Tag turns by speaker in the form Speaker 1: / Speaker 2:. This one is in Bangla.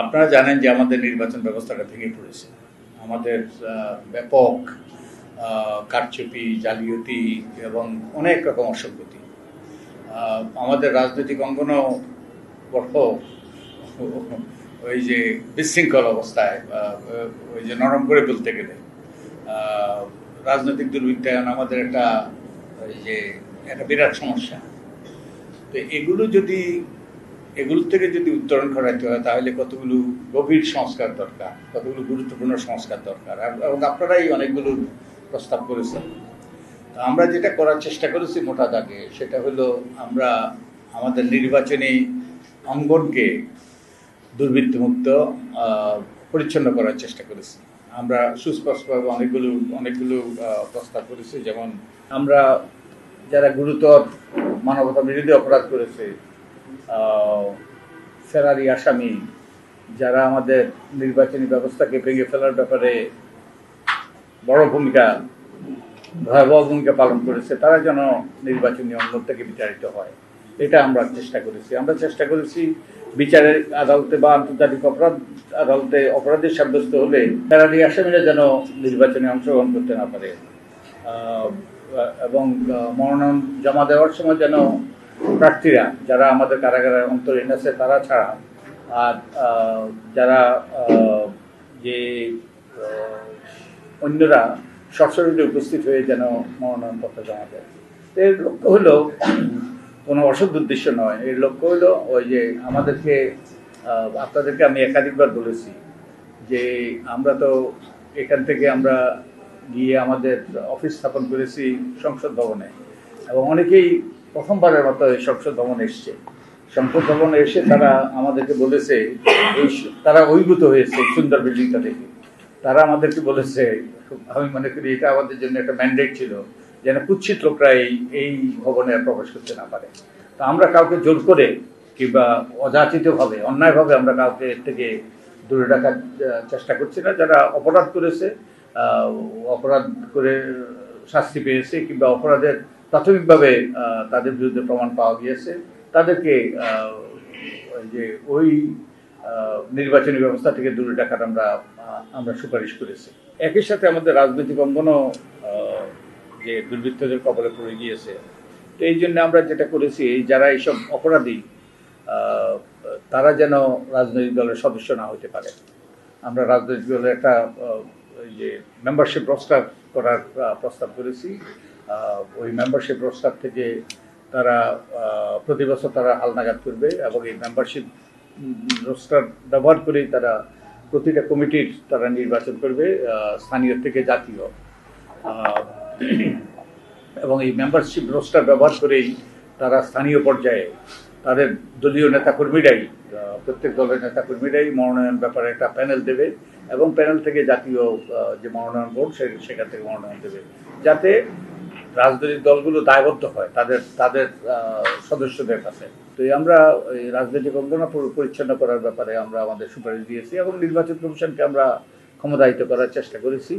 Speaker 1: আপনারা জানেন যে আমাদের নির্বাচন ব্যবস্থাটা ভেঙে পড়েছে। আমাদের ব্যাপক কারচুপি, জালিয়াতি এবং অনেক রকম অসঙ্গতি। আমাদের রাজনৈতিক অঙ্গনও বড় ওই যে বিশৃঙ্খল অবস্থায়, ওই যে নরম করে বলতে গেলে রাজনৈতিক দুর্বৃত্তায়ন আমাদের একটা ওই যে একটা বিরাট সমস্যা। তো এগুলো থেকে যদি উত্তরণ করাইতে হয় তাহলে কতগুলো গভীর সংস্কার দরকার, কতগুলো গুরুত্বপূর্ণ সংস্কার দরকার, এবং আপনারাই অনেকগুলো প্রস্তাব করেছেন। আমরা যেটা করার চেষ্টা করেছি মোটা দাগে সেটা হলো আমরা আমাদের নির্বাচনী অঙ্গনকে দুর্বৃত্তমুক্ত পরিচ্ছন্ন করার চেষ্টা করেছি। আমরা সুস্পষ্টভাবে অনেকগুলো প্রস্তাব করেছি। যেমন আমরা যারা গুরুতর মানবতা বিরোধী অপরাধ করেছে, ফেরারি আসামি, যারা আমাদের নির্বাচনী ব্যবস্থাকে ভেঙে ফেলার ব্যাপারে ভয়াবহ ভূমিকা পালন করেছে, তারা যেন নির্বাচনী অঙ্গন থেকে বিচারিত হয়, এটা আমরা চেষ্টা করেছি। আমরা চেষ্টা করেছি বিচারের আদালতে বা আন্তর্জাতিক অপরাধ আদালতে অপরাধী সাব্যস্ত হলে ফেরারি আসামিরা যেন নির্বাচনে অংশগ্রহণ করতে না পারে, এবং মনোনয়ন জমা দেওয়ার সময় যেন প্রার্থীরা যারা আমাদের কারাগারের অন্তরীণ আছে তারা ছাড়া আর যারা যে অন্যরা সশরীরে উপস্থিত হয়ে যেন মনোনয়নপত্র জমা দেয়। এর লক্ষ্য হলো কোনো অসৎ উদ্দেশ্য নয়। এর লক্ষ্য হলো ওই যে আপনাদেরকে আমি একাধিকবার বলেছি যে আমরা তো এখান থেকে আমরা গিয়ে আমাদের অফিস স্থাপন করেছি সংসদ ভবনে, এবং অনেকেই প্রথমবারের মতো এই সংসদ ভবনে এসছে। সংসদ ভবনে এসে তারা আমাদেরকে বলেছে, তারা অভিভূত হয়েছে সুন্দর বিল্ডিংটা দেখে। তারা আমাদেরকে বলেছে, আমি মনে করি এটা আমাদের জন্য একটা ম্যান্ডেট ছিল, যেন কুৎসিত লোকরা এই ভবনে প্রবেশ করতে না পারে। তা আমরা কাউকে জোর করে কিংবা অযাচিতভাবে অন্যায়ভাবে আমরা কাউকে এর থেকে দূরে রাখার চেষ্টা করছি না। যারা অপরাধ করেছে, অপরাধ করে শাস্তি পেয়েছে কিংবা অপরাধের প্রাথমিকভাবে তাদের বিরুদ্ধে প্রমাণ পাওয়া গিয়েছে, তাদেরকে ওই নির্বাচনী ব্যবস্থা থেকে দূরে রাখার আমরা সুপারিশ করেছি। একই সাথে আমাদের রাজনৈতিক অঙ্গনও যে দুর্বৃত্তদের কবলে পড়ে গিয়েছে। তো এই জন্য আমরা যেটা করেছি, যারা এইসব অপরাধী তারা যেন রাজনৈতিক দলের সদস্য না হতে পারে। আমরা রাজনৈতিক দলের একটা যে মেম্বারশিপ রোস্টার করার প্রস্তাব করেছি। ওই মেম্বারশিপ রোস্টার থেকে তারা প্রতি বছর তারা হালনাগাদ করবে, এবং এই মেম্বারশিপ রোস্টার ব্যবহার করেই তারা প্রতিটা কমিটির তারা নির্বাচন করবে, স্থানীয় থেকে জাতীয়। এবং এই মেম্বারশিপ রোস্টার ব্যবহার করেই তারা স্থানীয় পর্যায়ে তাদের দলীয় নেতাকর্মীরাই, প্রত্যেক দলের নেতাকর্মীরাই মনোনয়ন ব্যাপারে একটা প্যানেল দেবে, এবং প্যানেল থেকে জাতীয় যে মনোনয়ন বোর্ড সেখান থেকে মনোনয়ন দেবে, যাতে রাজনৈতিক দলগুলো দায়বদ্ধ হয় তাদের সদস্যদের কাছে। তো আমরা এই রাজনৈতিক অঙ্গন পরিচ্ছন্ন করার ব্যাপারে আমরা আমাদের সুপারিশ দিয়েছি, এবং নির্বাচন কমিশনকে আমরা ক্ষমতায়িত করার চেষ্টা করেছি।